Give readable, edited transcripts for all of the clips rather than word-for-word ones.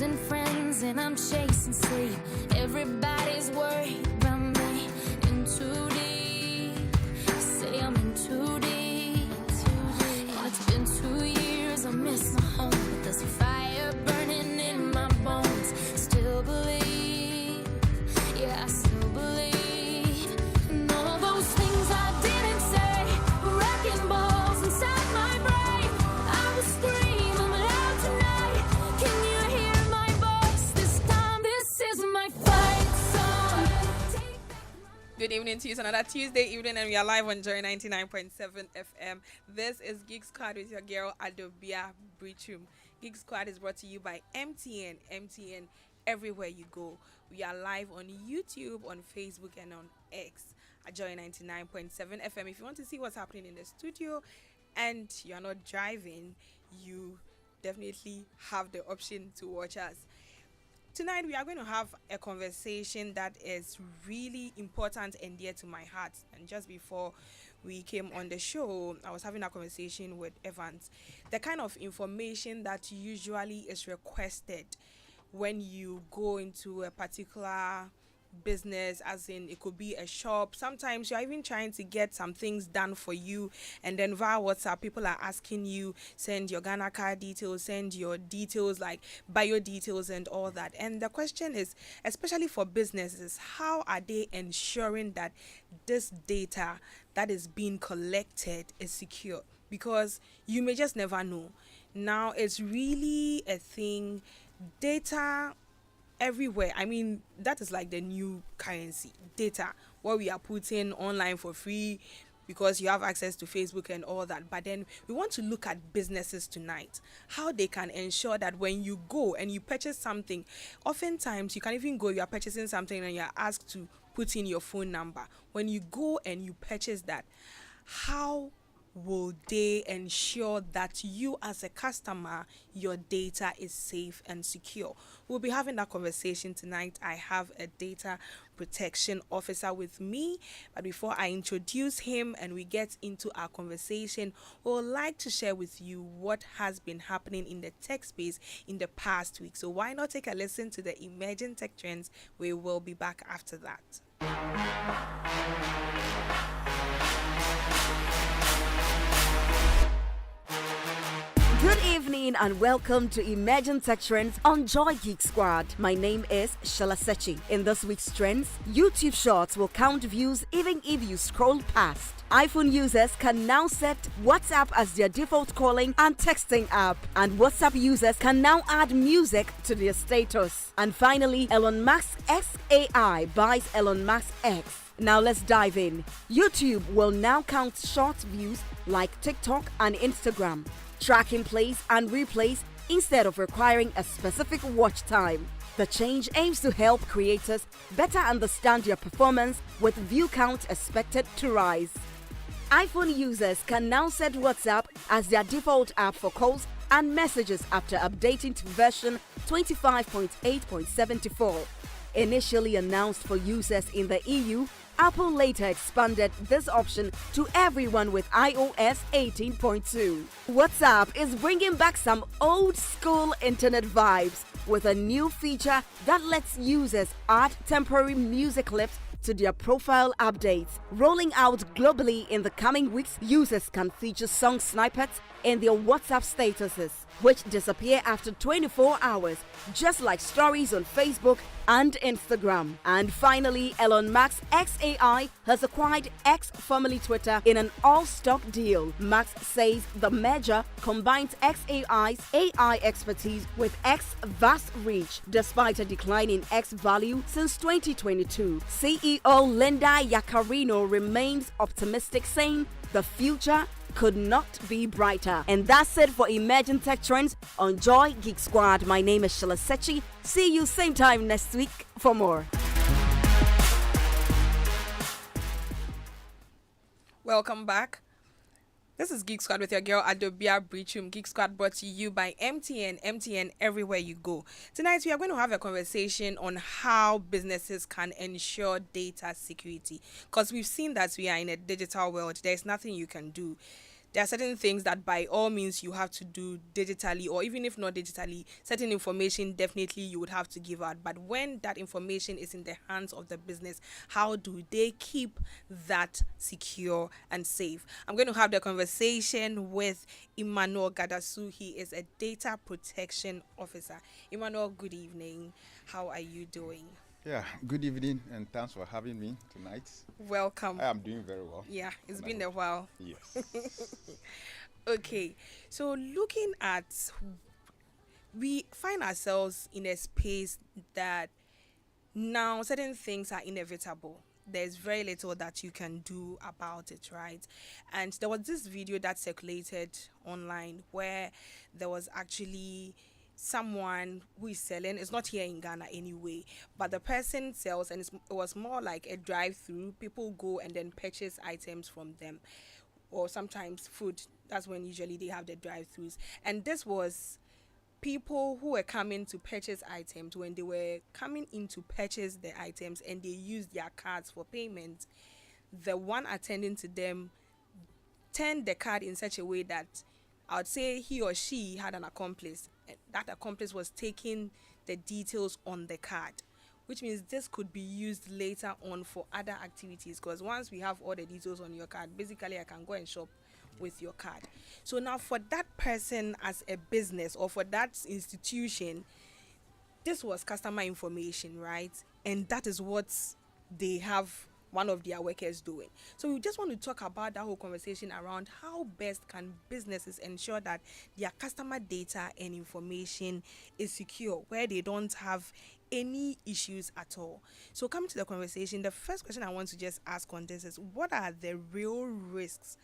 losing friends and I'm chasing sleep. Everybody's worried about me. In too deep. Say I'm in too deep. And it's been 2 years, I miss my home, but there's a fire burning in my bones. Still believe, yeah, I still believe. And all those things I didn't say, wrecking balls inside my brain. I will scream, I'm loud tonight. Can you hear my voice this time? This is my fight song. Take back my Good evening to you. It's another Tuesday evening, and we are live on Joy 99.7 FM. This is Geek Squad with your girl Adobea Biritwum. Geek Squad is brought to you by MTN. MTN everywhere you go. We are live on YouTube, on Facebook, and on X at Joy 99.7 FM. If you want to see what's happening in the studio and you're not driving, you definitely have the option to watch us. Tonight we are going to have a conversation that is really important and dear to my heart. And just before we came on the show, I was having a conversation with Evans. The kind of information that usually is requested when you go into a particular business, as in it could be a shop. Sometimes you're even trying to get some things done for you, and then via WhatsApp people are asking you, send your Ghana card details, send your details like bio details and all that. And the question is, especially for businesses, how are they ensuring that this data that is being collected is secure? Because you may just never know. Now it's really a thing. Data everywhere. I mean, that is like the new currency. Data, what we are putting online for free because you have access to Facebook and all that. But then we want to look at businesses tonight, how they can ensure that when you go and you purchase something, oftentimes you can even go, you are purchasing something and you're asked to put in your phone number. When you go and you purchase that, how will they ensure that you as a customer, your data is safe and secure? We'll be having that conversation tonight. I have a data protection officer with me, but before I introduce him and we get into our conversation, we would like to share with you what has been happening in the tech space in the past week. So why not take a listen to the emerging tech trends? We will be back after that. Good evening and welcome to Imagine Tech Trends on Joy Geek Squad. My name is Shalasechi. In this week's trends, YouTube Shorts will count views even if you scroll past. iPhone users can now set WhatsApp as their default calling and texting app. And WhatsApp users can now add music to their status. And finally, Elon Musk's XAI buys Elon Musk X. Now let's dive in. YouTube will now count short views like TikTok and Instagram, tracking plays and replays instead of requiring a specific watch time. The change aims to help creators better understand their performance, with view count expected to rise. iPhone users can now set WhatsApp as their default app for calls and messages after updating to version 25.8.74. Initially announced for users in the EU, Apple later expanded this option to everyone with iOS 18.2. WhatsApp is bringing back some old school internet vibes with a new feature that lets users add temporary music clips to their profile updates. Rolling out globally in the coming weeks, users can feature song snippets in their WhatsApp statuses, which disappear after 24 hours, just like stories on Facebook and Instagram. And finally, Elon Musk's XAI has acquired X, formerly Twitter, in an all-stock deal. Musk says the merger combines XAI's AI expertise with X's vast reach, despite a decline in X value since 2022. CEO Linda Yaccarino remains optimistic, saying the future could not be brighter. And that's it for Emerging Tech Trends on Joy Geek Squad. My name is Shalasechi. See you same time next week for more. Welcome back. This is Geek Squad with your girl Adobea Biritwum. Geek Squad brought to you by MTN. MTN everywhere you go. Tonight we are going to have a conversation on how businesses can ensure data security, because we've seen that we are in a digital world. There's nothing you can do. there are certain things that by all means you have to do digitally, or even if not digitally, certain information definitely you would have to give out. But when that information is in the hands of the business, how do they keep that secure and safe? I'm going to have the conversation with Emmanuel Gadasu. He is a data protection officer. Emmanuel, good evening. How are you doing? Yeah, good evening and thanks for having me tonight. Welcome. I am doing very well. Yeah, it's And been a while. Yes. Okay, so looking at, we find ourselves in a space that now certain things are inevitable. There's very little that you can do about it, right? And there was this video that circulated online where there was actually someone who is selling. It's not here in Ghana anyway, but the person sells, and it was more like a drive-through. People go and then purchase items from them, or sometimes food. That's when usually they have the drive-throughs. And this was people who were coming to purchase items. When they were coming in to purchase the items and they used their cards for payment, the one attending to them turned the card in such a way that I would say he or she had an accomplice. And that accomplice was taking the details on the card, which means this could be used later on for other activities, because once we have all the details on your card, basically I can go and shop with your card. So now for that person as a business, or for that institution, this was customer information, right? And that is what they have one of their workers doing. So we just want to talk about that whole conversation around how best can businesses ensure that their customer data and information is secure, where they don't have any issues at all. So coming to the conversation, the first question I want to just ask on this is, what are the real risks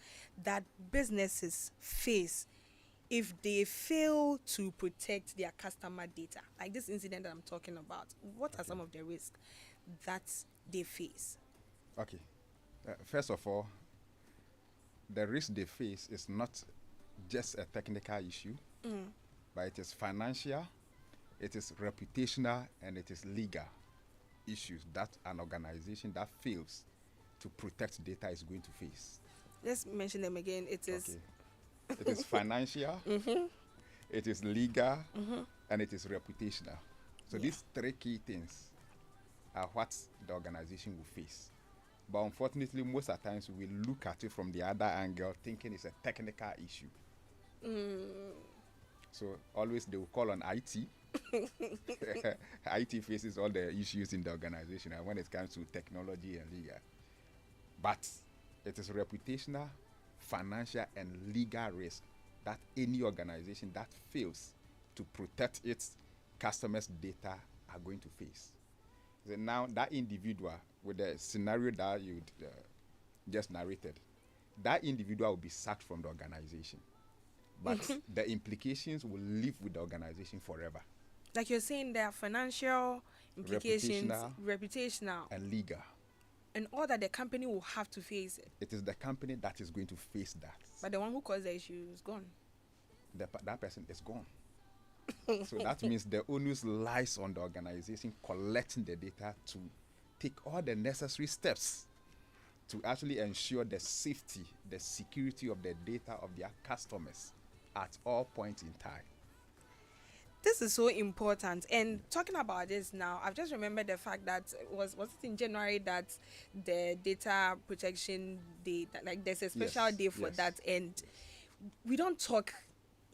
that businesses face if they fail to protect their customer data? Like this incident that I'm talking about, what are some of the risks that they face? Okay. First of all, the risk they face is not just a technical issue, but it is financial, it is reputational, and it is legal issues that an organization that fails to protect data is going to face. Let's mention them again. It is Okay. It is financial, it is legal, and it is reputational. So these three key things are what the organization will face. But unfortunately, most of the times we look at it from the other angle, thinking it's a technical issue. So always they will call on IT. IT faces all the issues in the organization, and when it comes to technology and legal. But it is reputational, financial, and legal risk that any organization that fails to protect its customers' data are going to face. So now that individual, with the scenario that you just narrated, that individual will be sacked from the organization. But the implications will live with the organization forever. Like you're saying, there are financial implications, reputational, And legal. and all that the company will have to face it. It is the company that is going to face that. But the one who caused the issue is gone. That person is gone. So that means the onus lies on the organization collecting the data to take all the necessary steps to actually ensure the safety, the security of the data of their customers at all points in time. This is so important. And talking about this now, I've just remembered the fact that was it in January that the data protection day, like there's a special day for that, and we don't talk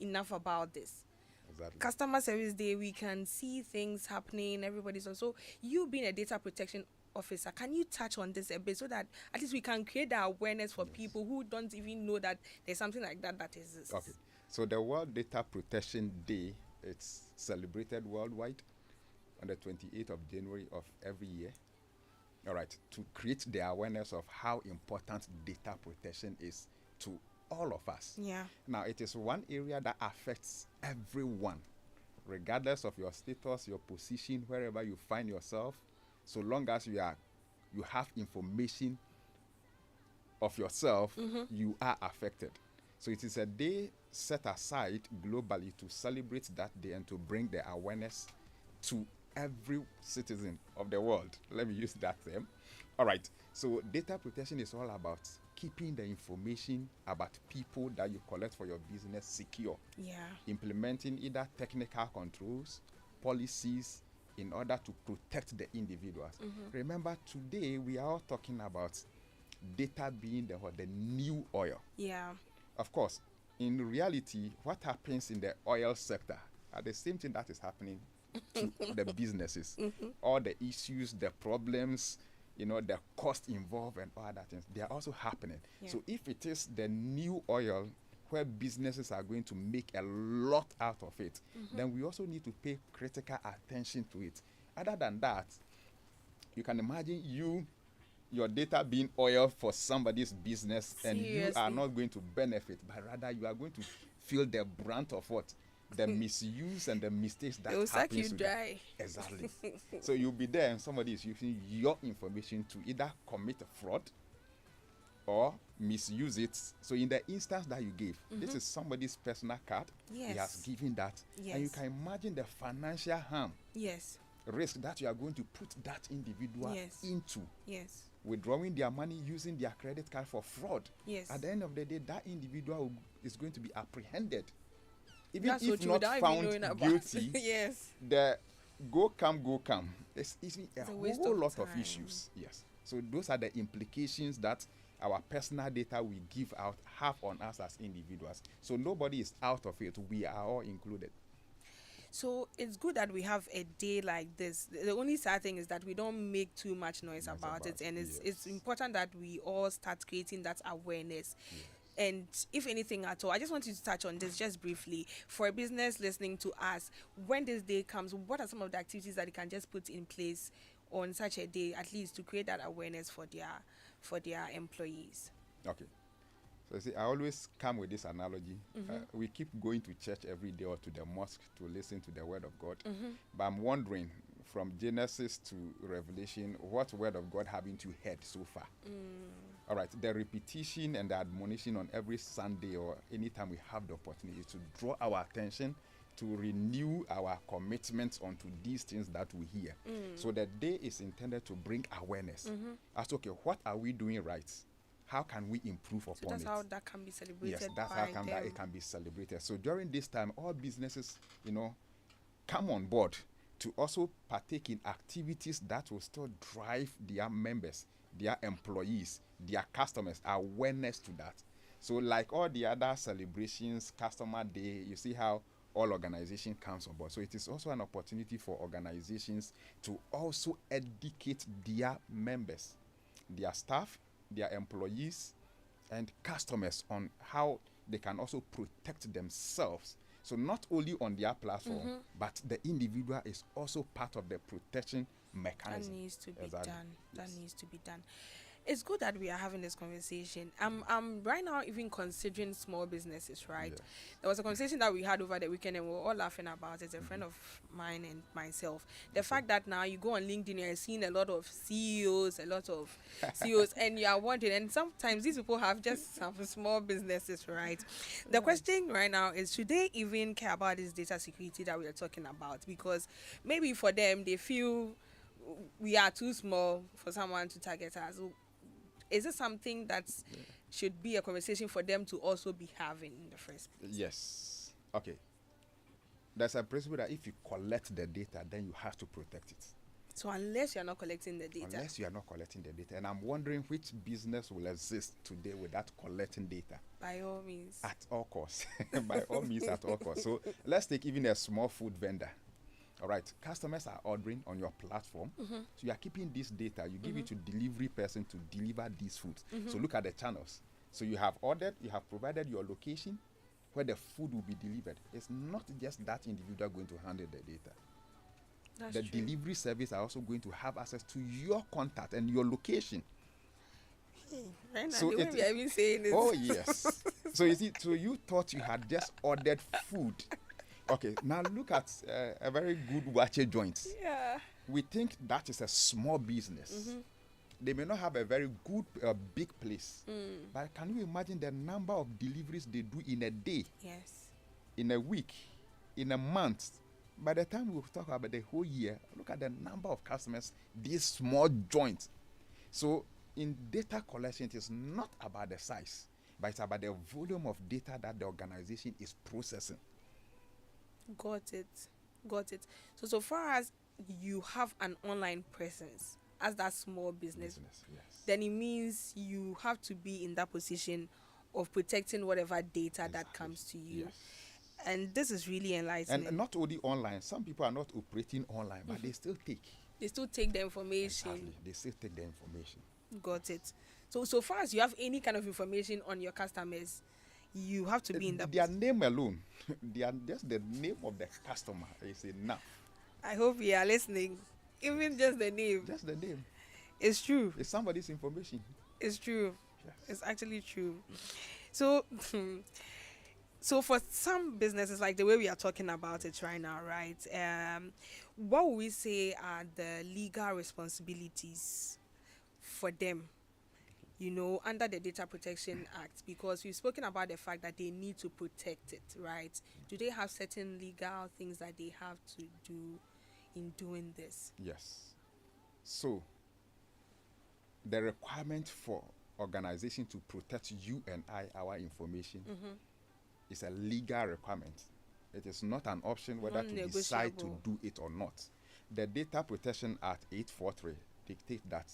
enough about this. Exactly. Customer service day, we can see things happening, everybody's on. So you being a data protection officer, can you touch on this a bit so that at least we can create the awareness for people who don't even know that there's something like that exists? Okay. So the World Data Protection Day, it's celebrated worldwide on the 28th of January of every year. All right, to create the awareness of how important data protection is to all of us. Yeah. Now, it is one area that affects everyone, regardless of your status, your position, wherever you find yourself. So long as you have information of yourself, you are affected. So it is a day set aside globally to celebrate that day and to bring the awareness to every citizen of the world. Let me use that term. All right. So data protection is all about keeping the information about people that you collect for your business secure. Yeah. Implementing either technical controls, policies in order to protect the individuals. Remember, today we are all talking about data being the new oil. Yeah. Of course, in reality, what happens in the oil sector are the same thing that is happening to the businesses. All the issues, the problems, the cost involved and all that things, they are also happening. Yeah. So if it is the new oil where businesses are going to make a lot out of it, then we also need to pay critical attention to it. Other than that, you can imagine your data being oil for somebody's business, and you are Seriously. not going to benefit, but rather you are going to feel the brunt of what? The misuse and the mistakes that It will suck you happens. dry. Exactly. So you'll be there and somebody is using your information to either commit a fraud or misuse it. So in the instance that you gave, this is somebody's personal card. He has Yes. given that. Yes. And you can imagine the financial harm, Yes. risk that you are going to put that individual Yes. into. Yes. Withdrawing their money using their credit card for fraud. Yes. At the end of the day, that individual is going to be apprehended. Even That's so if true, not without even found knowing about guilty, yes. the go come. It's easy, a waste whole of lot of time. issues. Yes. So those are the implications that our personal data we give out have on us as individuals. So nobody is out of it. We are all included. So it's good that we have a day like this. The only sad thing is that we don't make too much noise about it, and it's yes. important that we all start creating that awareness. And if anything at all, I just want you to touch on this just briefly. For a business listening to us, when this day comes, what are some of the activities that they can just put in place on such a day, at least to create that awareness for their employees? Okay. So you see, I always come with this analogy. We keep going to church every day or to the mosque to listen to the word of God. But I'm wondering, from Genesis to Revelation, what word of God haven't you heard so far? All right, the repetition and the admonition on every Sunday or anytime we have the opportunity is to draw our attention, to renew our commitment onto these things that we hear. So the day is intended to bring awareness. As okay, what are we doing right? How can we improve So upon that's it? how that can be celebrated. Yes, that's by how come that them. it can be celebrated. So during this time, all businesses, come on board to also partake in activities that will still drive their members, their employees, their customers, awareness to that. So like all the other celebrations, customer day, you see how all organization comes on board. So it is also an opportunity for organizations to also educate their members, their staff, their employees, and customers on how they can also protect themselves. So not only on their platform, but the individual is also part of the protection That mechanism. needs to be Exactly. done. That Yes. needs to be done. It's good that we are having this conversation. I'm right now even considering small businesses, right? Yes. There was a conversation that we had over the weekend and we were all laughing about it. A friend of mine and myself. The fact that now you go on LinkedIn, you're seeing a lot of CEOs, and you are wondering, and sometimes these people have just some small businesses, right? The question right now is, should they even care about this data security that we are talking about? Because maybe for them, they feel we are too small for someone to target us. Is it something that should be a conversation for them to also be having in the first place? Yes. Okay. There's a principle that if you collect the data, then you have to protect it. So unless you're not collecting the data, Unless you are not collecting the data. And I'm wondering which business will exist today without collecting data by all means. at all costs. By all means, at all costs. So let's take even a small food vendor. All right, customers are ordering on your platform. So you are keeping this data. You give it to delivery person to deliver these foods. So look at the channels. So you have ordered, you have provided your location where the food will be delivered. It's not just that individual going to handle the data. That's The true. delivery service are also going to have access to your contact and your location. Right now, So the way it- we are even saying it. Oh yes. So you see, so you thought you had just ordered food. Okay, now look at a very good wache joint. Yeah. We think that is a small business. They may not have a very good, big place. But can you imagine the number of deliveries they do in a day, Yes. in a week, in a month? By the time we talk about the whole year, look at the number of customers, these small joints. So in data collection, it is not about the size, but it's about the volume of data that the organization is processing. Got it. Got it. So far as you have an online presence as that small business, Yes. then it means you have to be in that position of protecting whatever data that Exactly. comes to you. Yes. And this is really enlightening. And not only online, some people are not operating online, but they still take. They still take the information. Exactly. They still take the information. Got it. So far as you have any kind of information on your customers, you have to be in that Their name alone, just the name of the customer is enough. I hope you are listening. Even just the name. Just the name. It's true. It's somebody's information. It's true. Yes. It's actually true. So so for some businesses, like the way we are talking about it right now, right? What would we say are the legal responsibilities for them, under the Data Protection Act? Because we've spoken about the fact that they need to protect it, right? Do they have certain legal things that they have to do in doing this? Yes. So, the requirement for organization to protect you and our information is a legal requirement. It is not an option whether to decide to Non-negotiable. do it or not. The Data Protection Act 843 dictates that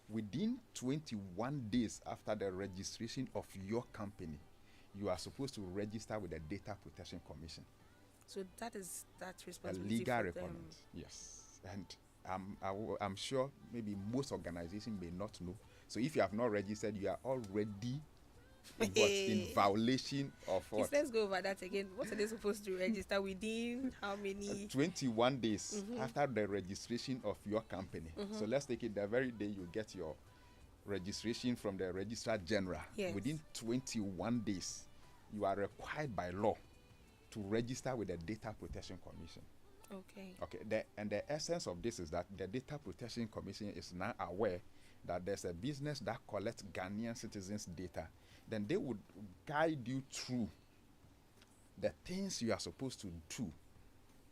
within 21 days after the registration of your company, you are supposed to register with the Data Protection Commission. So that is that A responsibility legal for requirement. them. Yes. And I'm sure maybe most organizations may not know. So if you have not registered, you are already in violation of Please, what? let's go over that again. What are they supposed to register within how many? 21 days after the registration of your company. So let's take it the very day you get your registration from the Registrar General. Yes. Within 21 days, you are required by law to register with the Data Protection Commission. Okay. Okay, the essence of this is that the Data Protection Commission is now aware that there's a business that collects Ghanaian citizens' data. Then they would guide you through the things you are supposed to do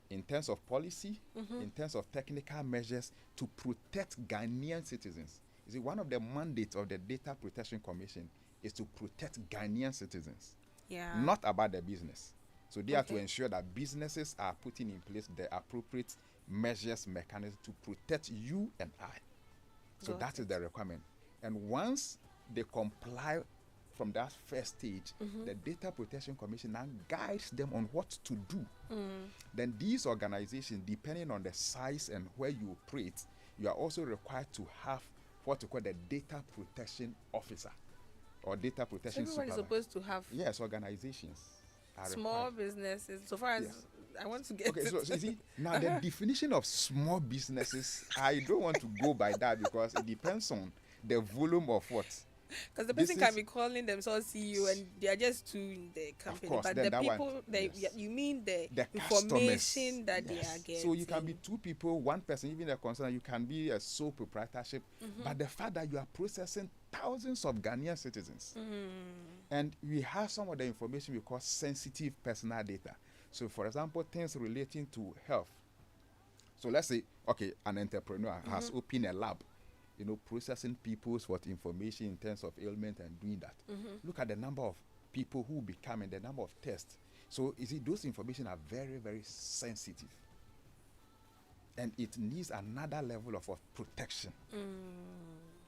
in terms of policy, in terms of technical measures to protect Ghanaian citizens. You see, one of the mandates of the Data Protection Commission is to protect Ghanaian citizens, Yeah. not about the business. So they have to Okay. ensure that businesses are putting in place the appropriate measures, mechanisms to protect you and I. So Got that is the requirement. And once they comply from that first stage, the Data Protection Commission now guides them on what to do. Then these organizations, depending on the size and where you operate, you are also required to have what we call the Data Protection Officer or Data Protection Everyone is Supervisor. supposed to have Yes, organizations are small required. businesses. So far as Yes. I want to get Okay, it. so you see, now the definition of small businesses, I don't want to go by that because it depends on the volume of what. Because the this person can is- be calling themselves CEO and they are just two in the company. course, But then the that one, people, yes. you mean the Customers. information that they Yes. are getting. So you can be two people, one person, even a concern, you can be a sole proprietorship. But the fact that you are processing thousands of Ghanaian citizens, and we have some of the information we call sensitive personal data. So, for example, things relating to health. So let's say, okay, an entrepreneur has opened a lab, processing people's information in terms of ailment and doing that. Look at the number of people who become and the number of tests. So you see, those information are very, very sensitive. And it needs another level of protection.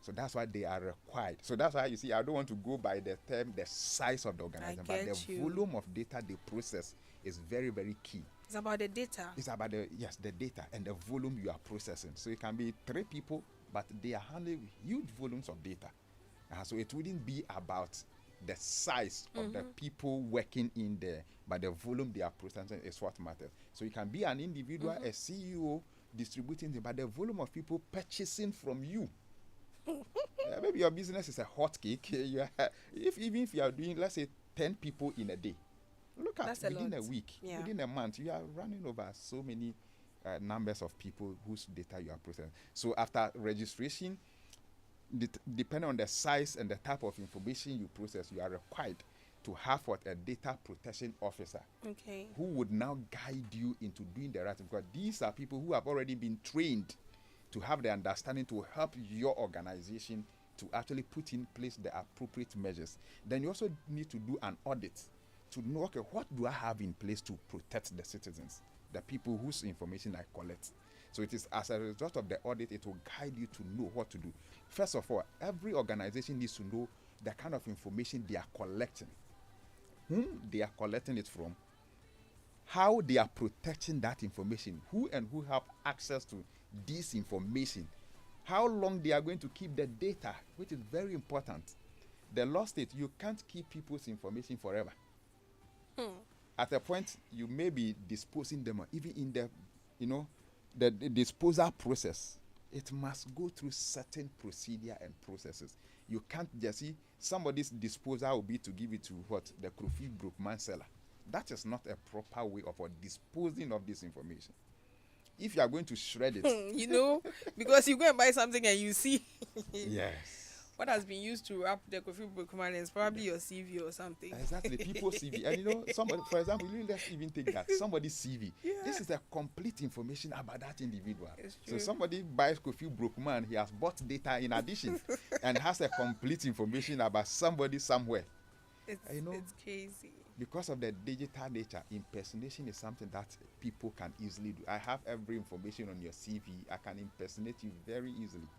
So that's why they are required. So that's why you see, I don't want to go by the term, the size of the organization, but the get you. volume of data they process is very, very key. It's about the data. It's about the data and the volume you are processing. So it can be 3 people, but they are handling huge volumes of data. So it wouldn't be about the size of the people working in there, but the volume they are processing is what matters. So you can be an individual, a CEO distributing, but the volume of people purchasing from you. Maybe your business is a hot cake. Even if you are doing, let's say, 10 people in a day. Look at That's a within lot. a week, Yeah. within a month, you are running over so many numbers of people whose data you are processing. So after registration, depending on the size and the type of information you process, you are required to have a data protection officer Okay. who would now guide you into doing the right thing, because these are people who have already been trained to have the understanding to help your organization to actually put in place the appropriate measures. Then you also need to do an audit to know, okay, what do I have in place to protect the citizens, the people whose information I collect. So it is as a result of the audit, it will guide you to know what to do. First of all, every organization needs to know the kind of information they are collecting, whom they are collecting it from, how they are protecting that information, who and who have access to this information, how long they are going to keep the data, which is very important. The law states you can't keep people's information forever. At a point, you may be disposing them, even in the, the disposal process. It must go through certain procedure and processes. You can't just see somebody's disposal will be to give it to the Kofi Brookman seller. That is not a proper way of disposing of this information. If you are going to shred it, because you go and buy something and you see yes, what has been used to wrap the Kofi Brookman is probably your CV or something. Exactly, people's CV. And somebody, for example, let's even take that. Somebody's CV. Yeah. This is a complete information about that individual. So somebody buys Kofi Brookman, he has bought data in addition and has a complete information about somebody somewhere. It's crazy. Because of the digital nature, impersonation is something that people can easily do. I have every information on your CV. I can impersonate you very easily.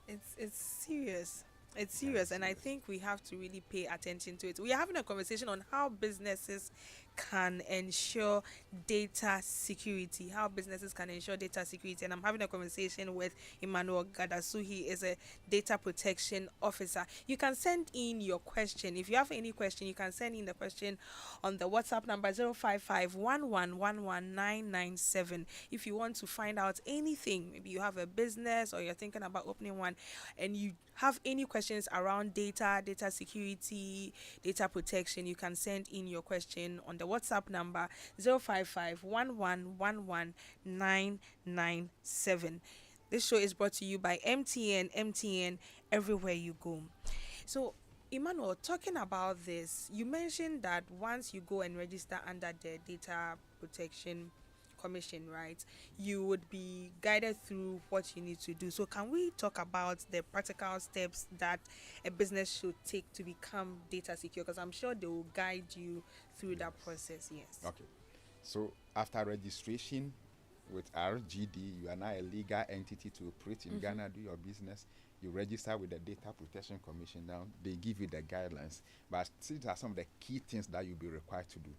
It's serious. It's serious, and I think we have to really pay attention to it. We are having a conversation on how businesses can ensure data security. And I'm having a conversation with Emmanuel Gadasu. He is a data protection officer. You can send in your question. If you have any question, you can send in the question on the WhatsApp number 055-1111-997. If you want to find out anything, maybe you have a business or you're thinking about opening one, and you have any questions around data security, data protection, you can send in your question on the WhatsApp number 055-1111-997. This show is brought to you by MTN everywhere you go. So, Emmanuel, talking about this, you mentioned that once you go and register under the Data Protection Commission, right, you would be guided through what you need to do. So can we talk about the practical steps that a business should take to become data secure? Because I'm sure they will guide you through that process. Yes. Okay. So after registration with RGD, you are now a legal entity to operate in Ghana, do your business. You register with the Data Protection Commission. Now they give you the guidelines, but these are some of the key things that you'll be required to do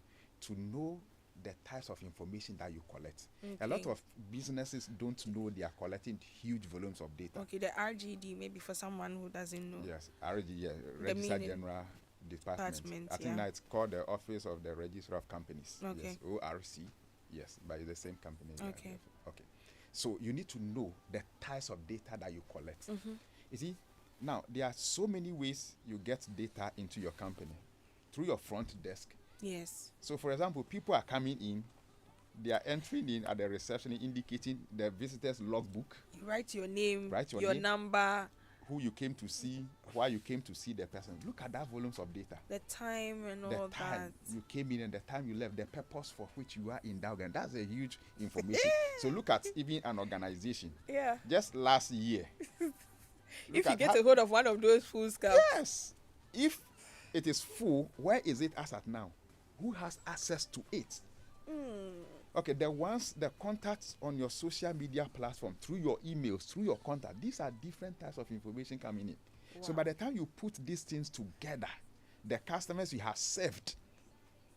to know the types of information that you collect. Okay. A lot of businesses don't know they are collecting huge volumes of data. Okay, the RGD, maybe for someone who doesn't know. Yes, RGD, Register General Department. I think that it's called the Office of the Registrar of Companies. Okay. Yes, ORC. Yes, by the same company. Okay. Okay. So you need to know the types of data that you collect. You see, now there are so many ways you get data into your company through your front desk. Yes. So, for example, people are coming in, they are entering in at the reception, indicating the visitor's logbook. You write your name, your name, number, who you came to see, why you came to see the person. Look at that volumes of data. The time and all that. The time you came in and the time you left, the purpose for which you are in Dalgan. That's a huge information. So look at even an organization. Yeah. Just last year. If you get a hold of one of those full scouts. Yes. If it is full, where is it as at now? Who has access to it? Okay, the contacts on your social media platform, through your emails, through your contact, these are different types of information coming in. Wow. So by the time you put these things together, the customers you have served,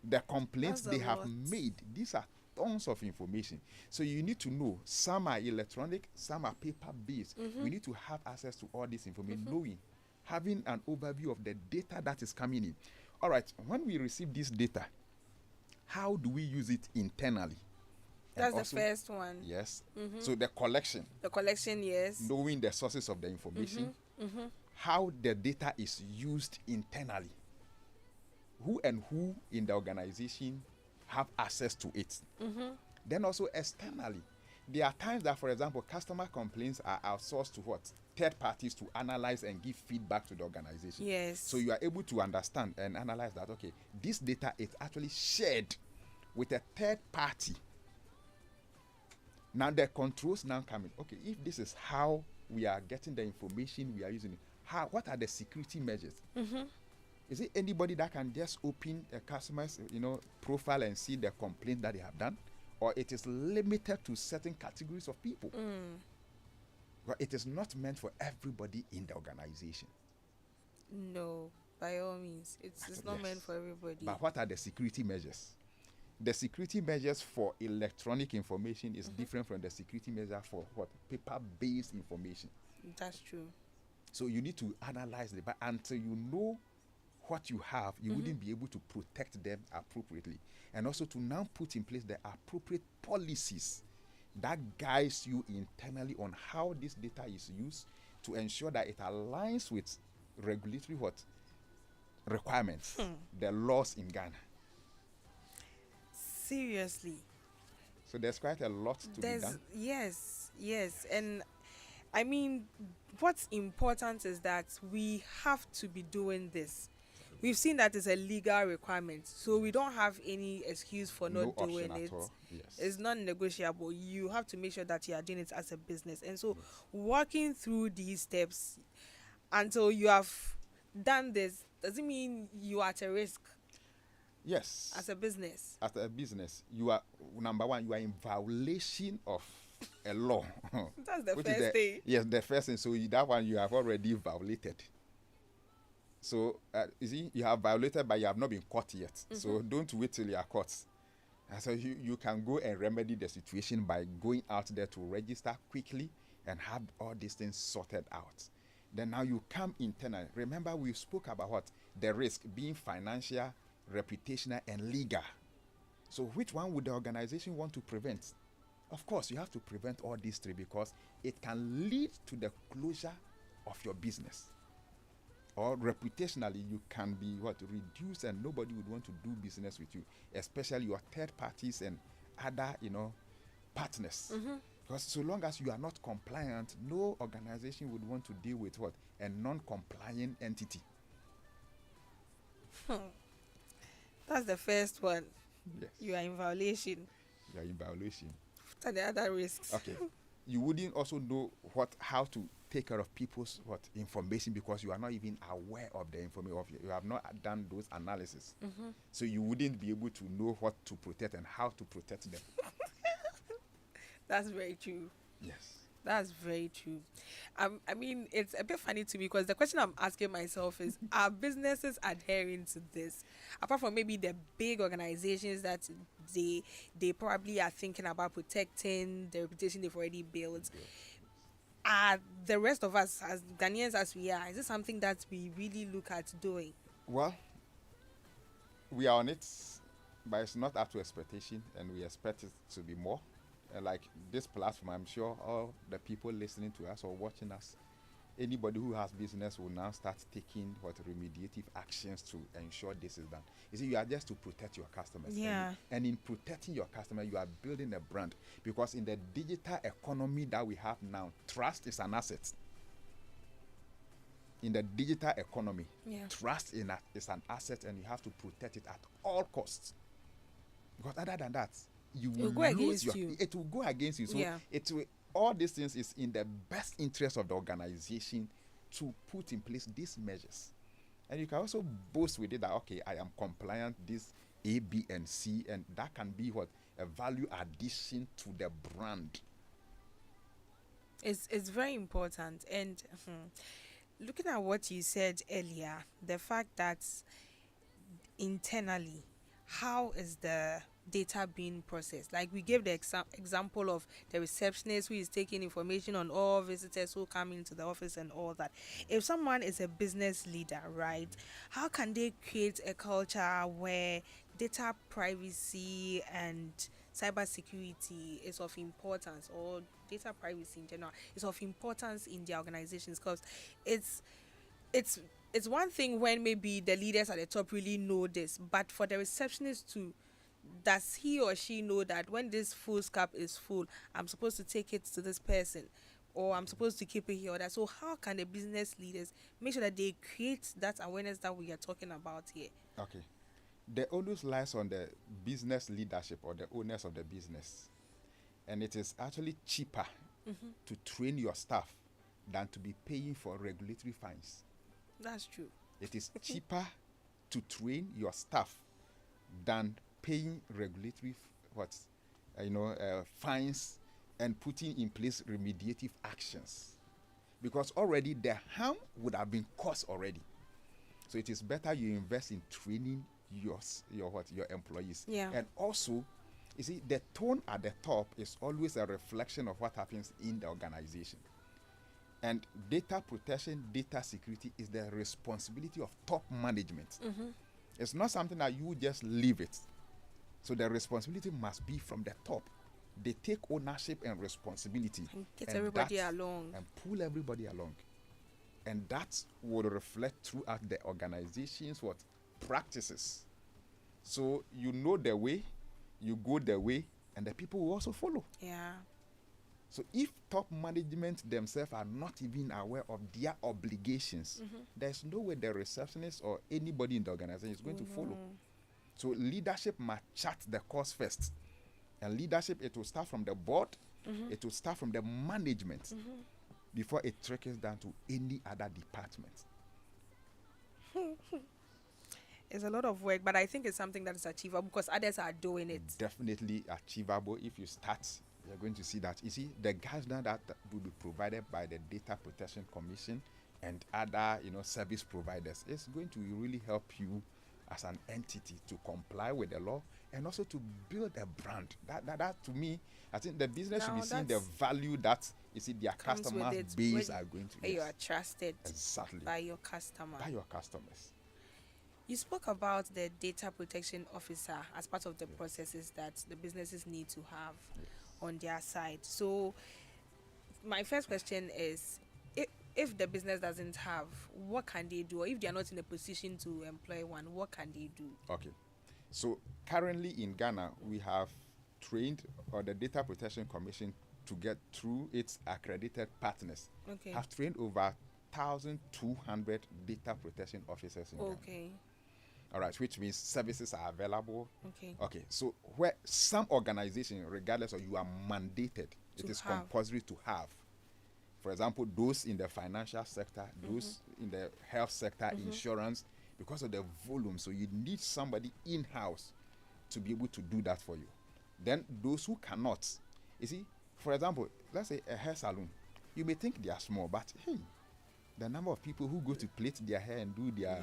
the complaints they have made, these are tons of information. So you need to know, some are electronic, some are paper-based. We need to have access to all this information, having an overview of the data that is coming in. All right, when we receive this data, how do we use it internally? That's also, the first one. Yes. So the collection. The collection, yes. Knowing the sources of the information. How the data is used internally. Who and who in the organization have access to it. Then also externally. There are times that, for example, customer complaints are outsourced to what? Third parties to analyze and give feedback to the organization. Yes. So you are able to understand and analyze that, okay, this data is actually shared with a third party. Now the controls now come in. Okay, if this is how we are getting the information, we are using it. What are the security measures? Is it anybody that can just open a customer's, profile and see the complaint that they have done, or it is limited to certain categories of people? But it is not meant for everybody in the organization. No, by all means, it's not meant for everybody. But what are the security measures? The security measures for electronic information is different from the security measure for what? Paper-based information. That's true. So you need to analyze it, but until you know what you have, you wouldn't be able to protect them appropriately. And also to now put in place the appropriate policies that guides you internally on how this data is used to ensure that it aligns with regulatory requirements, the laws in Ghana. Seriously. So there's quite a lot to be done. Yes. And I mean, what's important is that we have to be doing this. We've seen that it's a legal requirement, so we don't have any excuse for not doing it. Yes. It's not negotiable. You have to make sure that you are doing it as a business. And so walking through these steps until you have done this doesn't mean you are at a risk. Yes. As a business. As a business, you are, number one, you are in violation of a law. That's the first thing. Yes, the first thing. So that one you have already violated. So, you see, you have violated, but you have not been caught yet. So don't wait till you are caught. And so you can go and remedy the situation by going out there to register quickly and have all these things sorted out. Then now you come internal. Remember, we spoke about what? The risk being financial, reputational, and legal. So which one would the organization want to prevent? Of course, you have to prevent all these three because it can lead to the closure of your business. Or reputationally, you can be reduced, and nobody would want to do business with you, especially your third parties and other, partners. Because so long as you are not compliant, no organization would want to deal with a non-compliant entity. That's the first one. Yes. You are in violation. You are in violation. What are the other risks? Okay. You wouldn't also know how to take care of people's information because you are not even aware of the information. You have not done those analysis. So you wouldn't be able to know what to protect and how to protect them. That's very true. Yes. That's very true. I mean, it's a bit funny to me because the question I'm asking myself is, are businesses adhering to this? Apart from maybe the big organizations that they probably are thinking about protecting the reputation they've already built. Are the rest of us, as Ghanaians as we are, is this something that we really look at doing? Well, we are on it, but it's not up to expectation, and we expect it to be more. Like this platform, I'm sure all the people listening to us or watching us, anybody who has business will now start taking remediative actions to ensure this is done. You see, you are just to protect your customers. Yeah. And in protecting your customer, you are building a brand. Because in the digital economy that we have now, trust is an asset. In the digital economy, trust is an asset, and you have to protect it at all costs. Because other than that, you will lose it will go against you. So all these things is in the best interest of the organization to put in place these measures. And you can also boast with it that, okay, I am compliant, this A, B, and C, and that can be a value addition to the brand. It's very important. And looking at what you said earlier, the fact that internally, how is the data being processed? Like we gave the example of the receptionist who is taking information on all visitors who come into the office and all that. If someone is a business leader, right, how can they create a culture where data privacy and cybersecurity is of importance, or data privacy in general is of importance in their organizations? Because it's one thing when maybe the leaders at the top really know this, but for the receptionist to, does he or she know that when this foolscap is full, I'm supposed to take it to this person, or I'm supposed to keep it here or that? So how can the business leaders make sure that they create that awareness that we are talking about here? Okay. The onus lies on the business leadership or the owners of the business. And it is actually cheaper to train your staff than to be paying for regulatory fines. That's true. It is cheaper to train your staff than paying regulatory fines and putting in place remediative actions, because already the harm would have been caused already. So it is better you invest in training your employees. Yeah. And also, you see, the tone at the top is always a reflection of what happens in the organization. And data protection, data security is the responsibility of top management. It's not something that you just leave it. So the responsibility must be from the top. They take ownership and responsibility. And get everybody along. And pull everybody along. And that will reflect throughout the organization's practices. So you know the way, you go the way, and the people will also follow. Yeah. So if top management themselves are not even aware of their obligations, there's no way the receptionist or anybody in the organization is going to follow. So leadership must chart the course first. And leadership, it will start from the board, it will start from the management before it trickles down to any other department. It's a lot of work, but I think it's something that is achievable because others are doing it. Definitely achievable if you start. You're going to see that. You see, the guidance that will be provided by the Data Protection Commission and other, service providers is going to really help you as an entity to comply with the law and also to build a brand. That to me, I think the business should be seeing the value that their customer base are going to. You are trusted exactly by your customer. By your customers. You spoke about the data protection officer as part of the processes that the businesses need to have on their side. So my first question is, if the business doesn't have, what can they do? Or if they are not in a position to employ one, what can they do? Okay. So currently in Ghana, we have trained, or the Data Protection Commission, to get through its accredited partners, have trained over 1,200 data protection officers in Ghana. All right, which means services are available. Okay. So where some organization, regardless of, you are mandated, it is compulsory to have. For example, those in the financial sector, those in the health sector, insurance, because of the volume. So you need somebody in-house to be able to do that for you. Then those who cannot, you see, for example, let's say a hair salon. You may think they are small, but hey, the number of people who go to plait their hair and do their,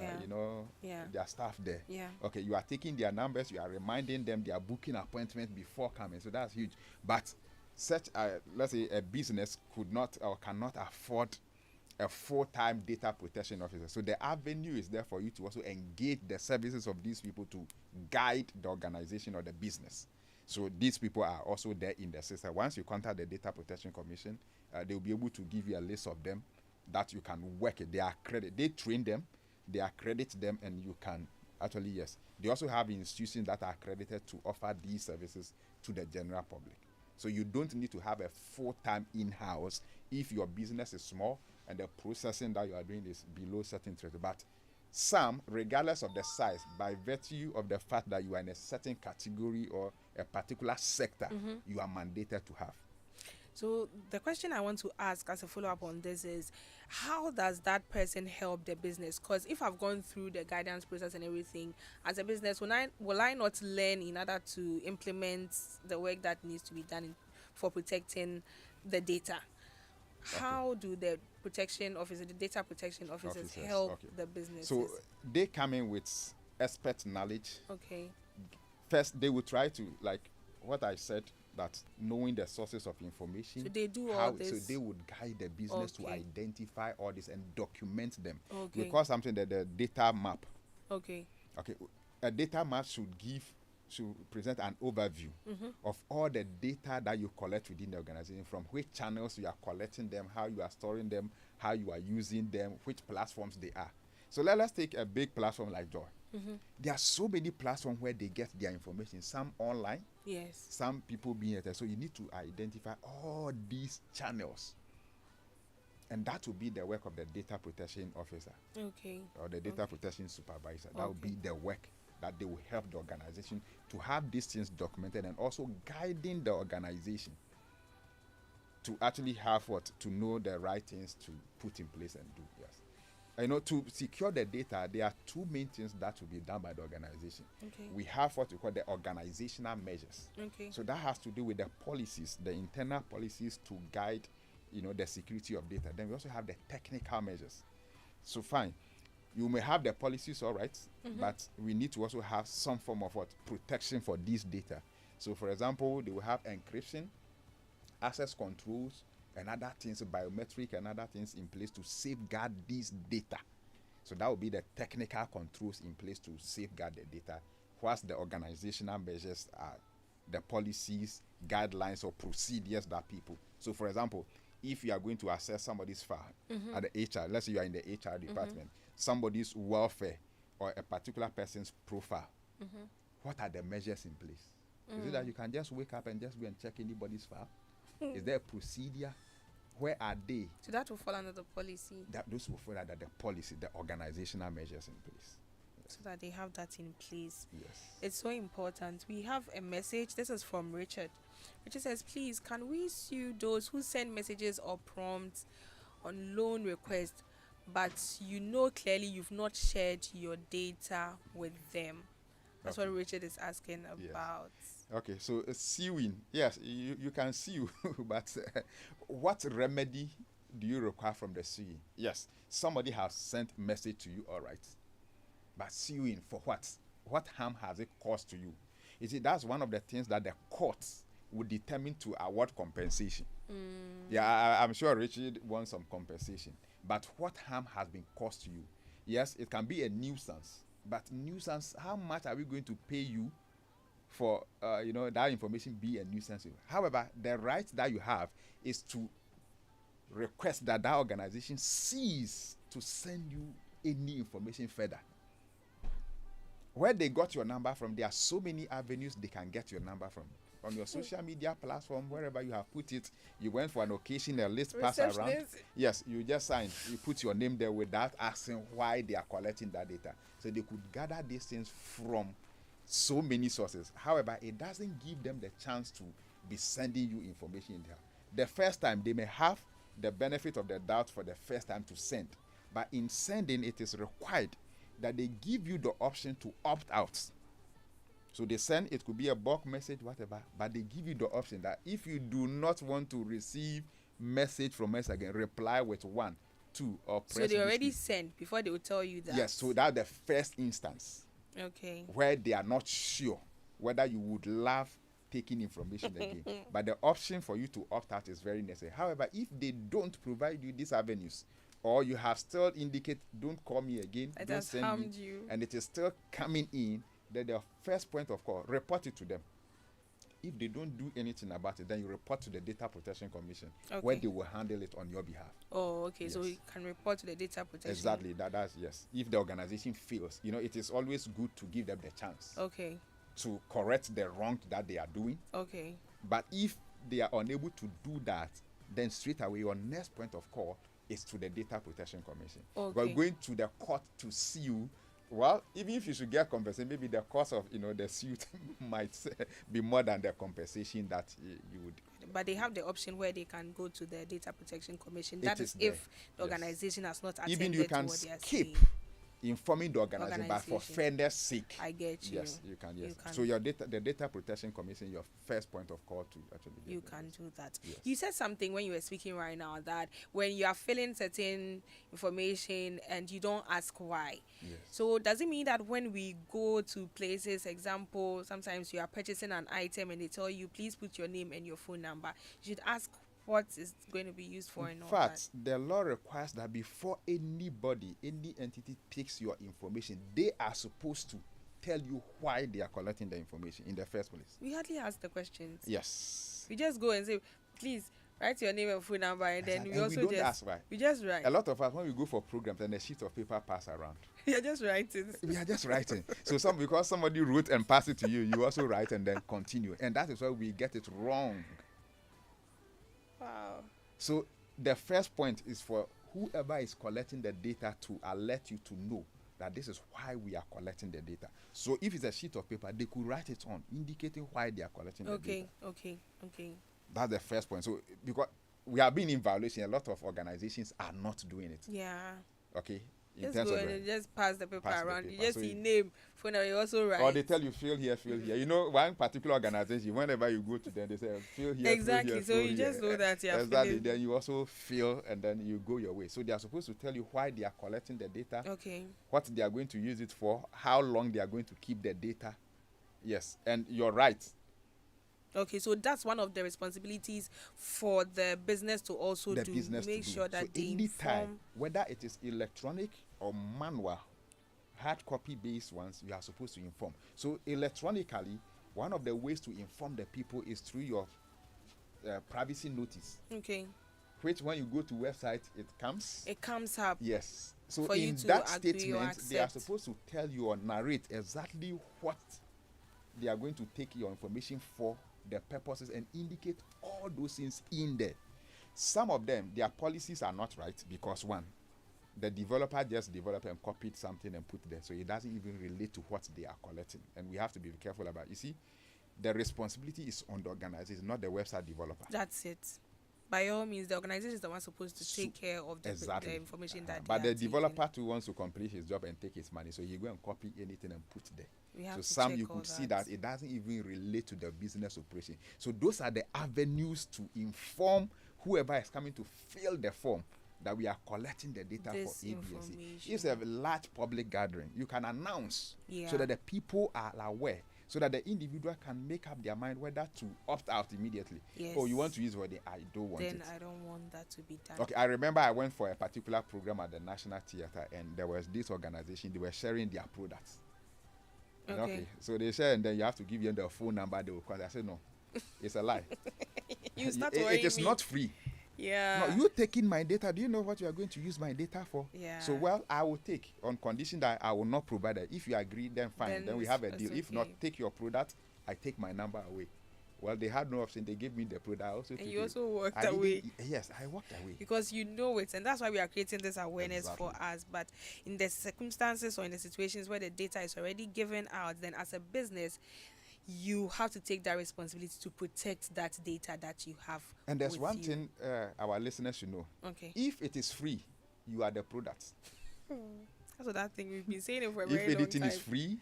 their stuff there. Okay, you are taking their numbers, you are reminding them, they are booking appointments before coming. So that's huge. But such let's say a business could not or cannot afford a full-time data protection officer. So the avenue is there for you to also engage the services of these people to guide the organization or the business. So these people are also there in the system. Once you contact the Data Protection Commission, they'll be able to give you a list of them that you can work it. They are accredited. They train them, they accredit them, and you can actually, yes. They also have institutions that are accredited to offer these services to the general public. So you don't need to have a full-time in-house if your business is small and the processing that you are doing is below certain threshold. But some, regardless of the size, by virtue of the fact that you are in a certain category or a particular sector, you are mandated to have. So the question I want to ask as a follow-up on this is, how does that person help the business? Because if I've gone through the guidance process and everything, as a business, will I not learn in order to implement the work that needs to be done for protecting the data? How do the data protection officers help the businesses? So they come in with expert knowledge. Okay. First, they will try to, like what I said, that knowing the sources of information. So they do all this. So they would guide the business to identify all this and document them. Okay. We call something the data map. Okay. A data map should present an overview of all the data that you collect within the organization, from which channels you are collecting them, how you are storing them, how you are using them, which platforms they are. So let's take a big platform like Joy. There are so many platforms where they get their information, some online, some people being at it. So you need to identify all these channels. And that will be the work of the data protection officer. Or the data protection supervisor. That will be the work that they will help the organization to have these things documented and also guiding the organization to actually have what, to know the right things to put in place and do. Yes. To secure the data, there are two main things that will be done by the organization. Okay. We have what we call the organizational measures. Okay. So that has to do with the policies, the internal policies to guide, the security of data. Then we also have the technical measures. So fine, you may have the policies, all right, but we need to also have some form of what, protection for these data. So for example, they will have encryption, access controls, and other things, biometric and other things in place to safeguard these data. So that will be the technical controls in place to safeguard the data, whilst the organizational measures are the policies, guidelines, or procedures that people. So for example, if you are going to access somebody's file at the HR, let's say you are in the HR department, somebody's welfare or a particular person's profile, what are the measures in place? Is it that you can just wake up and just go and check anybody's file? Is there a procedure? Where are they? So that will fall under the policy. Those will fall under the policy, the organizational measures in place. So that they have that in place. Yes. It's so important. We have a message. This is from Richard. Richard says, please, can we sue those who send messages or prompts on loan requests, but clearly you've not shared your data with them? That's what Richard is asking about. Okay, so suing, yes, you can sue, but what remedy do you require from the suing? Yes, somebody has sent message to you, all right, but suing for what? What harm has it caused to you? You see, that's one of the things that the courts would determine to award compensation. Yeah, I'm sure Richard wants some compensation, but what harm has been caused to you? Yes, it can be a nuisance, but nuisance, how much are we going to pay you for that information be a nuisance? However, the right that you have is to request that organization cease to send you any information further. Where they got your number from, there are so many avenues they can get your number from. On your social media platform, wherever you have put it, you went for an occasion, a list passed around. Yes, you just signed. You put your name there without asking why they are collecting that data. So they could gather these things from so many sources. However, it doesn't give them the chance to be sending you information in there. The first time, they may have the benefit of the doubt for the first time to send. But in sending, it is required that they give you the option to opt out. So they send, it could be a bulk message, whatever, but they give you the option that if you do not want to receive message from us again, reply with 1, 2, or press. So they already sent before they will tell you that. Yes, so that's the first instance. Okay. Where they are not sure whether you would love taking information again. But the option for you to opt out is very necessary. However, if they don't provide you these avenues, or you have still indicate, don't call me again, It don't has send harmed me, you. and it is still coming in, then the first point of call, report it to them. If they don't do anything about it, then you report to the Data Protection Commission, where they will handle it on your behalf. Oh, okay. Yes. So you can report to the Data Protection. Exactly. That's yes. If the organization fails, it is always good to give them the chance Okay. to correct the wrong that they are doing. Okay. But if they are unable to do that, then straight away your next point of call is to the Data Protection Commission. Okay. But going to the court to sue, well, even if you should get compensation, maybe the cost of the suit might be more than the compensation that you would. But they have the option where they can go to the Data Protection Commission. It That is is if the there. Yes. organization has not attended Even you can to what they are skip saying. informing the organization, but for fairness sake. I get you. Yes, you can. Yes. You can. So the Data Protection Commission, your first point of call to actually. You can do that. Yes. You said something when you were speaking right now that when you are filling certain information and you don't ask why. Yes. So does it mean that when we go to places, example, sometimes you are purchasing an item and they tell you, please put your name and your phone number, you should ask what is going to be used for and all In fact, the law requires that before anybody, any entity takes your information, they are supposed to tell you why they are collecting the information in the first place. We hardly ask the questions. Yes. We just go and say, please write your name and phone number, and then Exactly. we And also we don't just ask why. we just write. A lot of us, when we go for programs, and a sheet of paper pass around, You're just writing. we are just writing. So because somebody wrote and passed it to you, you also write and then continue, and that is why we get it wrong. Wow. So the first point is for whoever is collecting the data to alert you to know that this is why we are collecting the data. So if it's a sheet of paper, they could write it on, indicating why they are collecting the data. Okay. That's the first point. So because we have been in violation. A lot of organizations are not doing it. Yeah. Okay. In Just terms go of and just pass the paper pass the around. You paper. just So see you- name, phone number, you also write. or they tell you fill here, fill here. You know, one particular organization, whenever you go to them, they say fill here, Exactly. fill So here, you fill just here. know that you are Exactly. filling. Then you also fill, and then you go your way. So they are supposed to tell you why they are collecting the data, Okay. what they are going to use it for, how long they are going to keep the data. Yes, and you're right. Okay, so that's one of the responsibilities for the business to also The do. business Make to do. sure that so they anytime, inform. whether it is electronic or manual, hard copy based ones, you are supposed to inform. So electronically, one of the ways to inform the people is through your privacy notice, Okay, which when you go to website it comes. it comes up. Yes. So For you in to that agree or statement, they are accept. supposed to tell you or narrate exactly what they are going to take your information for, the purposes, and indicate all those things in there. Some of them, their policies are not right because one, the developer just developed and copied something and put there, so it doesn't even relate to what they are collecting, and we have to be careful about it. You see, the responsibility is on the organization, not the website developer. That's it. By all means, the organization is the one supposed to take care of the, Exactly. the information that But they the are taking. developer too wants to complete his job and take his money, so he go and copy anything and put there. We have So to some check you all could see that it doesn't even relate to the business operation. So those are the avenues to inform whoever is coming to fill the form that we are collecting the data This for ABSA. information. It's a large public gathering. You can announce Yeah. so that the people are aware, so that the individual can make up their mind whether to opt out immediately. Yes. Oh, you want to use what I don't want Then it. I don't want that to be done. Okay, I remember I went for a particular program at the National Theatre, and there was this organization, they were sharing their products. Okay. So they share, and then you have to give them the phone number they will call. I said, no, it's a lie. You start It worrying is me. not free. Yeah. No, you taking my data. Do you know what you are going to use my data for? Yeah. So, well, I will take on condition that I will not provide it. If you agree, then fine. Then we have a it's deal. If not, okay. take your product. I take my number away. Well, they had no option. They gave me the product. I also And took you it. also walked I didn't- away. Yes, I walked away. Because you know it, and that's why we are creating this awareness Exactly. for us. But in the circumstances or in the situations where the data is already given out, then as a business, you have to take that responsibility to protect that data that you have. And there's with one you. thing our listeners should know. Okay. If it is free, you are the product. That's that thing we've been saying it for a If very long anything time. is free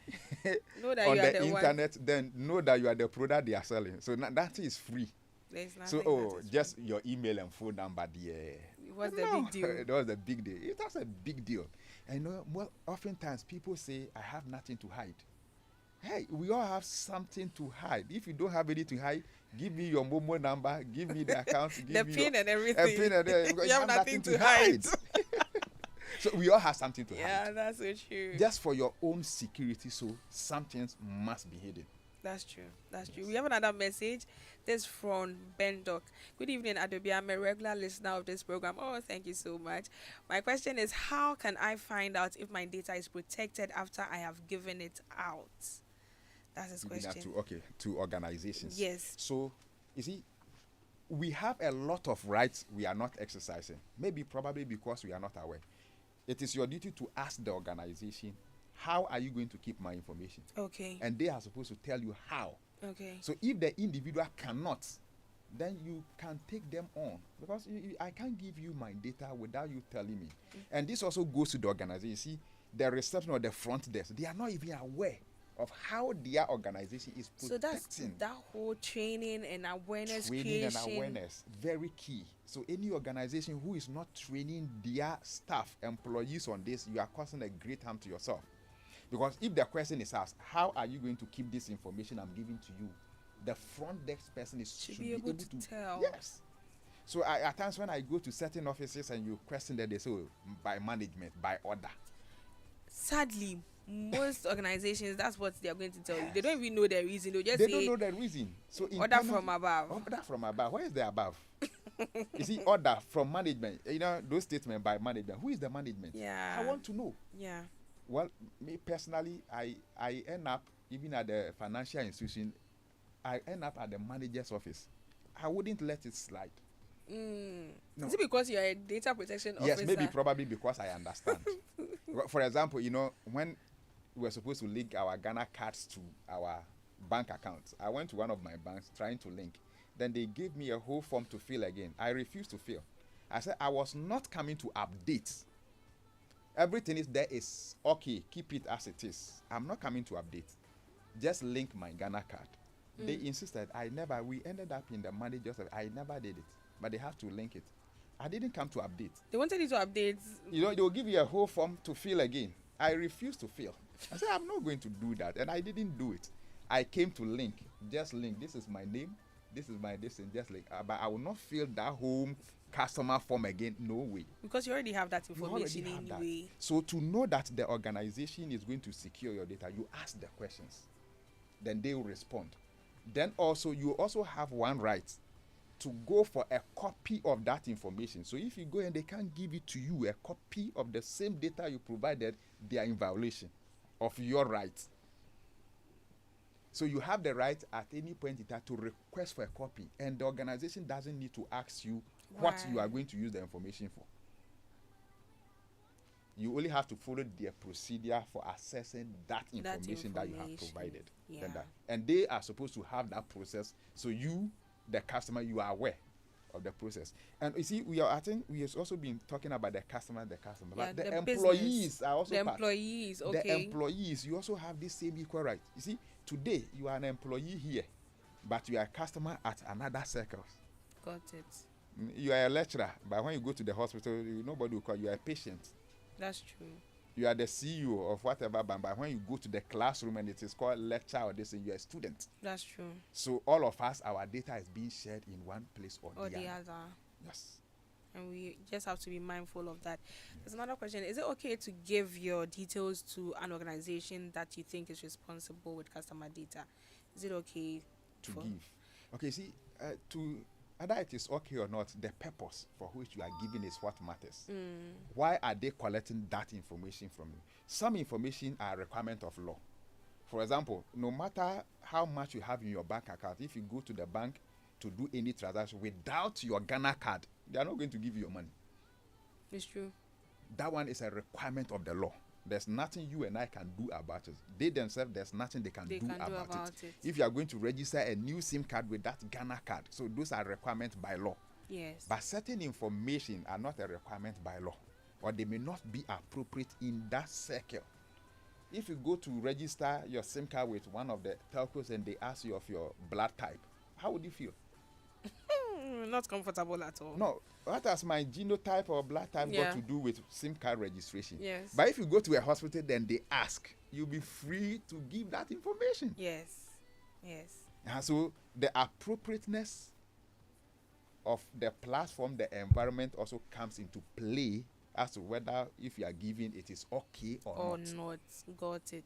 Know that on you are the the one. internet, then know that you are the product they are selling. So that is free. There's So, nothing that is just your email and phone number there. free. What's the No, big deal? That was a big deal. It was a big deal. And well, oftentimes people say, I have nothing to hide. Hey, we all have something to hide. If you don't have anything to hide, give me your Momo number, give me the account, give The me pin your, and everything. pin and everything, because You have nothing to hide. So we all have something to Yeah, hide. that's so true. Just for your own security, so some things must be hidden. That's true. That's true. We have another message. This from Ben Doc. Good evening, Adobea. I'm a regular listener of this program. Oh, thank you so much. My question is, how can I find out if my data is protected after I have given it out? That's his Giving that question. to organizations. Yes. So, you see, we have a lot of rights we are not exercising. Maybe probably because we are not aware. It is your duty to ask the organization, how are you going to keep my information? Okay. And they are supposed to tell you how. Okay. So if the individual cannot, then you can take them on, because I can't give you my data without you telling me. And this also goes to the organization. You see, the reception or the front desk, they are not even aware of how their organization is So protecting. that's that whole training and awareness Training and creation. awareness, very key. So any organization who is not training their staff, employees on this, you are causing a great harm to yourself. Because if the question is asked, how are you going to keep this information I'm giving to you? The front desk person should be able to tell. Yes. So at times when I go to certain offices and you question that, they say, oh, by management, by order. Sadly, most organizations, that's what they are going to tell you. They don't even know the reason. They'll just They say, don't know the reason. So order from above. Order from above. Where is the above? You see, order from management. You know, those statements by management. Who is the management? Yeah. I want to know. Yeah. Well, me personally, I end up, even at the financial institution, I end up at the manager's office. I wouldn't let it slide. No. Is it because you're a data protection officer? Yes, maybe probably because I understand. For example, you know, when we were supposed to link our Ghana cards to our bank accounts, I went to one of my banks trying to link. Then they gave me a whole form to fill again. I refused to fill. I said I was not coming to update. Everything is there is okay. Keep it as it is. I'm not coming to update. Just link my Ghana card. They insisted. We ended up in the manager's office. I never did it. But they have to link it. I didn't come to update. They wanted you to update. You know, they will give you a whole form to fill again. I refused to fill. I said, I'm not going to do that. And I didn't do it. I came to link. Just link. This is my name. This is my distance. Just link. But I will not fill that whole customer form again. No way. Because you already have that You already information have that. anyway. So to know that the organization is going to secure your data, you ask the questions. Then they will respond. Then also, you also have one right to go for a copy of that information. So if you go and they can't give it to you, a copy of the same data you provided, they are in violation of your rights. So you have the right at any point in time to request for a copy, and the organization doesn't need to ask you what you are going to use the information for. You only have to follow their procedure for accessing that information that you have provided. Yeah. And they are supposed to have that process, so you, the customer, you are aware of the process. And you see, I think we have also been talking about the customer. Yeah, But the the employees business. are also The part. employees, The okay. employees, you also have this same equal right. You see, today you are an employee here, but you are a customer at another circle. Got it. You are a lecturer, but when you go to the hospital, nobody will call you a patient. That's true. You are the CEO of whatever, but when you go to the classroom and it is called lecture or this, you are a student. That's true. So all of us, our data is being shared in one place or Or the the other. other. Yes. And we just have to be mindful of that. There's another question. Is it okay to give your details to an organization that you think is responsible with customer data? Is it okay To give. Okay, see, whether it is okay or not, the purpose for which you are giving is what matters. Why are they collecting that information from you? Some information are a requirement of law. For example, no matter how much you have in your bank account, if you go to the bank to do any transaction without your Ghana card, they are not going to give you your money. It's true. That one is a requirement of the law. There's nothing you and I can do about it. They themselves, there's nothing they can do about it. If you are going to register a new SIM card with that Ghana card, so those are requirements by law. Yes. But certain information are not a requirement by law, or they may not be appropriate in that circle. If you go to register your SIM card with one of the telcos and they ask you of your blood type, how would you feel? Not comfortable at all. No, what has my genotype or blood type Yeah. got to do with SIM card registration? Yes. But if you go to a hospital, then they ask, you'll be free to give that information. Yes. Yes. And so the appropriateness of the platform, the environment also comes into play as to whether if you are giving it is okay or not. Got it.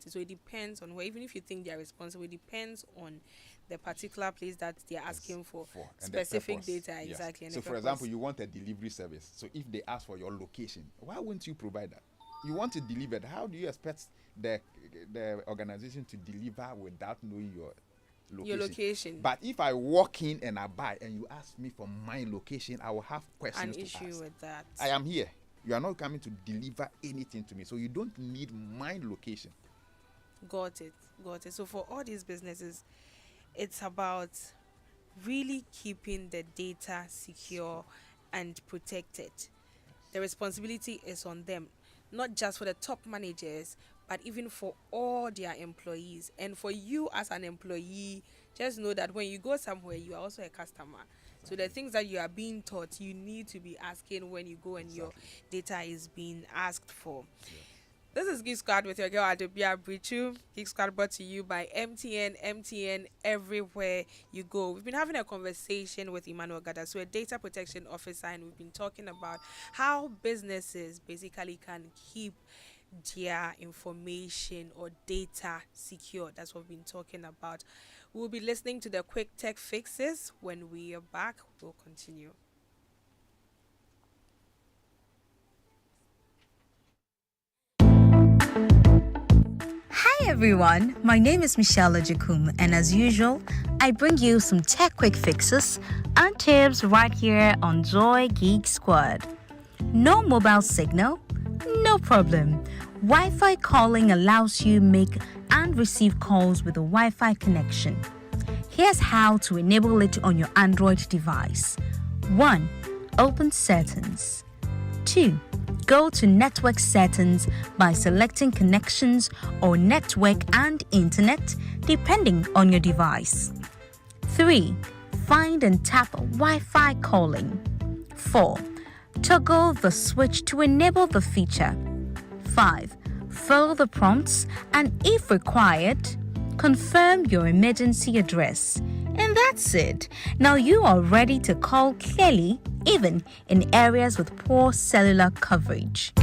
So it depends on where, even if you think they are responsible, it depends on the particular place that they are asking for and the specific purpose. data. Yes. Exactly. And So the for purpose. example, you want a delivery service. So if they ask for your location, why wouldn't you provide that? You want it delivered. How do you expect the organization to deliver without knowing your location? Your location. But if I walk in and I buy and you ask me for my location, I will have questions An to issue ask. with that. I am here. You are not coming to deliver anything to me, so you don't need my location. Got it. So for all these businesses, it's about really keeping the data secure and protected. The responsibility is on them, not just for the top managers, but even for all their employees. And for you as an employee, just know that when you go somewhere, you are also a customer. So the things that you are being taught, you need to be asking when you go and your data is being asked for. This is Geek Squad with your girl Adobea Biritwum. Geek Squad brought to you by MTN everywhere you go. We've been having a conversation with Emmanuel Gadasu, a data protection officer, and we've been talking about how businesses basically can keep their information or data secure. That's what we've been talking about. We'll be listening to the quick tech fixes. When we are back, we'll continue. Hi everyone, my name is Michelle Ojikum, and as usual, I bring you some tech quick fixes and tips right here on Joy Geek Squad. No mobile signal? No problem. Wi-Fi calling allows you make and receive calls with a Wi-Fi connection. Here's how to enable it on your Android device. 1. Open Settings. 2. Go to Network Settings by selecting Connections or Network and Internet, depending on your device. 3. Find and tap Wi-Fi calling. 4. Toggle the switch to enable the feature. 5. Follow the prompts and, if required, confirm your emergency address. And that's it. Now you are ready to call clearly, even in areas with poor cellular coverage.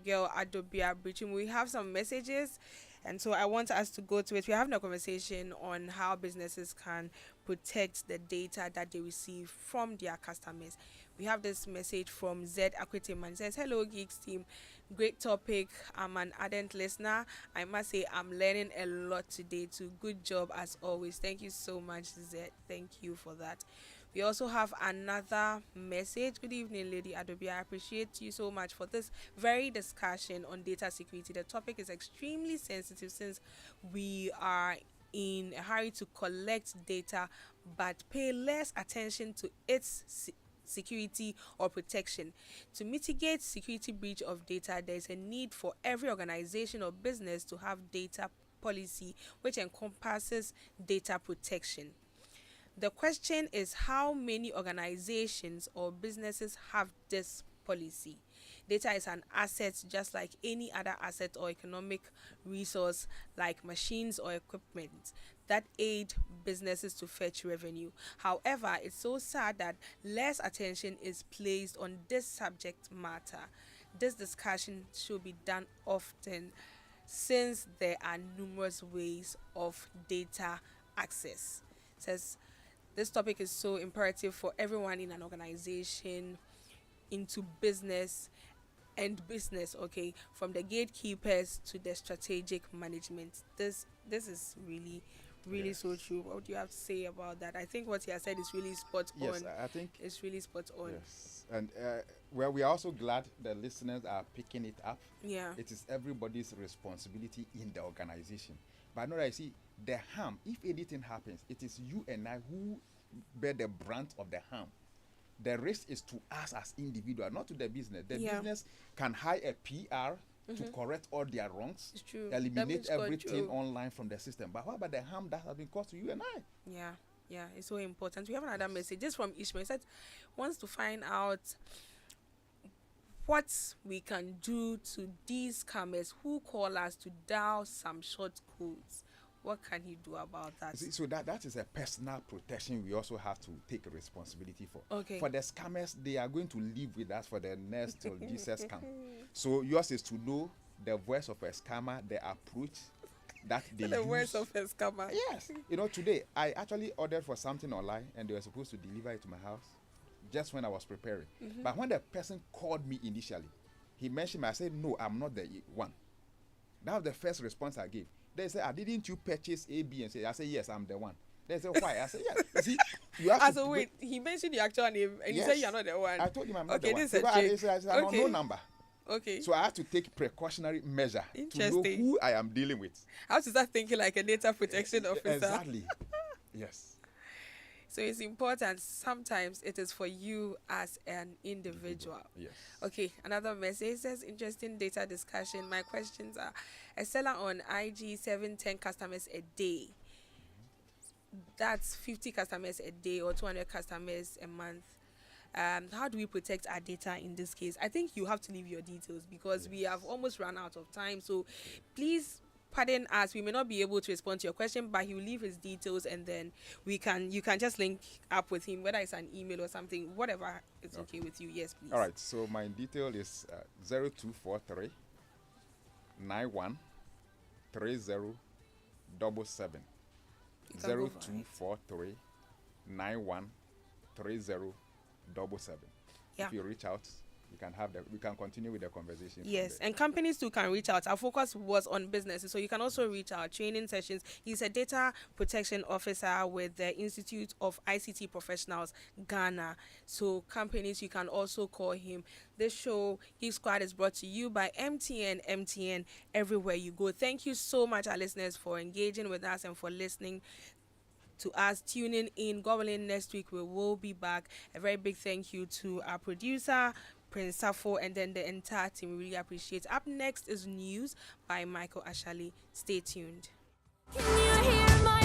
Girl Adobea Biritwum, we have some messages, and so I want us to go to it. We're having a conversation on how businesses can protect the data that they receive from their customers. We have this message from Z Akwiteman. It says, "Hello Geeks team, great topic. I'm an ardent listener. I must say I'm learning a lot today too. Good job as always." Thank you so much, Z. Thank you for that. We also have another message. "Good evening, Lady Adobea. I appreciate you so much for this very discussion on data security. The topic is extremely sensitive since we are in a hurry to collect data but pay less attention to its security or protection. To mitigate security breach of data, there is a need for every organization or business to have data policy which encompasses data protection. The question is, how many organizations or businesses have this policy? Data is an asset just like any other asset or economic resource like machines or equipment that aid businesses to fetch revenue. However, it's so sad that less attention is placed on this subject matter. This discussion should be done often since there are numerous ways of data access." It says, "This topic is so imperative for everyone in an organization, into business, okay, from the gatekeepers to the strategic management." This is really Yes. so true. What do you have to say about that? I think what you have said is really spot Yes, on. I think. It's really spot on. Yes, and well, we are also glad the listeners are picking it up. Yeah. It is everybody's responsibility in the organization. But now I see the harm. If anything happens, it is you and I who bear the brunt of the harm. The risk is to us as individuals, not to the business. The Yeah. business can hire a PR to correct all their wrongs, It's true. eliminate Damage everything control. online from the system. But what about the harm that has been caused to you and I? Yeah, it's so important. We have another message just from Ishmael. He said wants to find out what we can do to these scammers who call us to dial some short codes. What can he do about that? See, so that is a personal protection we also have to take responsibility for. Okay. For the scammers, they are going to live with us for the next till Jesus comes. So yours is to know the voice of a scammer, the approach that they The use. words of a scammer. Yes. You know, today I actually ordered for something online and they were supposed to deliver it to my house just when I was preparing. But when the person called me initially, he mentioned me. I said, "No, I'm not the one." That was the first response I gave. They said, "Didn't you purchase A, B, and C?" I said, "Yes, I'm the one." They said, "Why?" I said, "Yes." You see, you have to Wait, he mentioned your actual name and you Yes. said you're not the one. I told him I'm not Okay, the one. this is a Because trick. I said, I'm on no number. Okay. So I have to take precautionary measure to know Interesting. who I am dealing with. I have to start thinking like a data protection officer. Exactly. Yes. So it's important. Sometimes it is for you as an individual. Yes. Okay, another message says, "Interesting data discussion. My questions are: a seller on IG 710 customers a day. That's 50 customers a day or 200 customers a month. How do we protect our data in this case?" I think you have to leave your details because we have almost run out of time. So please pardon us. We may not be able to respond to your question, but he will leave his details and then you can just link up with him, whether it's an email or something, whatever is okay with you. Yes, please. All right. So my detail is 0243 91 3077. You can go for it. 0243 91 3077. Yeah. If you reach out, we can continue with the conversation. Yes, and companies too can reach out. Our focus was on businesses, so you can also reach out. Training sessions. He's a data protection officer with the Institute of ICT Professionals, Ghana. So companies, you can also call him. This show, Geek Squad, is brought to you by MTN everywhere you go. Thank you so much, our listeners, for engaging with us and for listening to us, tuning in. God willing, next week we will be back. A very big thank you to our producer, Prince Safo, and then the entire team. We really appreciate it. Up next is news by Michael Ashali. Stay tuned. Can you hear my